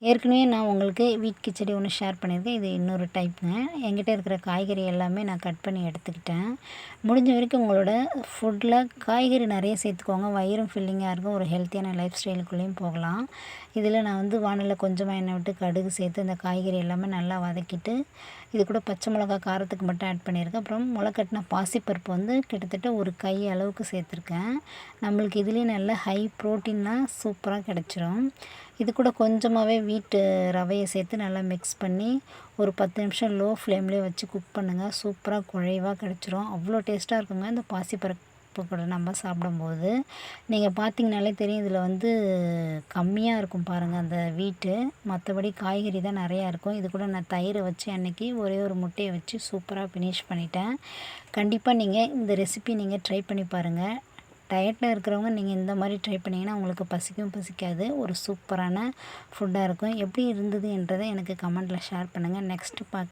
ஏற்கனவே நான் உங்களுக்கு வீட் கிச்சடி ஒன்று ஷேர் பண்ணியிருக்கேன். இது இன்னொரு டைப்புங்க. என்கிட்ட இருக்கிற காய்கறி எல்லாமே நான் கட் பண்ணி எடுத்துக்கிட்டேன். முடிஞ்ச வரைக்கும் உங்களோட ஃபுட்டில் காய்கறி நிறைய சேர்த்துக்கோங்க. வயிறும் ஃபில்லிங்காக இருக்கும். ஒரு ஹெல்த்தியான லைஃப் ஸ்டைலுக்குள்ளேயும் போகலாம். இதில் நான் வந்து வானலில் கொஞ்சமாக எண்ணெய் விட்டு கடுகு சேர்த்து இந்த காய்கறி எல்லாமே நல்லா வதக்கிட்டு, இது கூட பச்சை மிளகா காரத்துக்கு மட்டும் ஆட் பண்ணியிருக்கேன். அப்புறம் முளைக்கட்டின பாசிப்பருப்பு வந்து கிட்டத்தட்ட ஒரு கை அளவுக்கு சேர்த்துருக்கேன். நம்மளுக்கு இதுலேயும் நல்ல ஹை ப்ரோட்டீன்லாம் சூப்பராக கிடச்சிரும். இது கூட கொஞ்சமாகவே வீட்டு ரவையை சேர்த்து நல்லா மிக்ஸ் பண்ணி ஒரு 10 நிமிஷம் லோ ஃப்ளேம்லேயே வச்சு குக் பண்ணுங்கள். சூப்பராக குழைவாக கிடச்சிரும். அவ்வளோ டேஸ்ட்டாக இருக்குங்க இந்த பாசிப்பருப்பு கூட நம்ம சாப்பிடும்போது. நீங்கள் பார்த்தீங்கனாலே தெரியும், இதில் வந்து கம்மியாக இருக்கும் பாருங்கள் அந்த வீட்டு. மற்றபடி காய்கறி தான் நிறையா இருக்கும். இது கூட நான் தயிரை வச்சு அன்றைக்கி ஒரே ஒரு முட்டையை வச்சு சூப்பராக ஃபினிஷ் பண்ணிட்டேன். கண்டிப்பாக நீங்கள் இந்த ரெசிபி நீங்கள் ட்ரை பண்ணி பாருங்கள். டயட்டில் இருக்கிறவங்க நீங்கள் இந்த மாதிரி ட்ரை பண்ணிங்கன்னா உங்களுக்கு பசிக்காது. ஒரு சூப்பரான ஃபுட்டாக இருக்கும். எப்படி இருந்தது என்றதை எனக்கு கமெண்ட்டில் ஷேர் பண்ணுங்கள். நெக்ஸ்ட்டு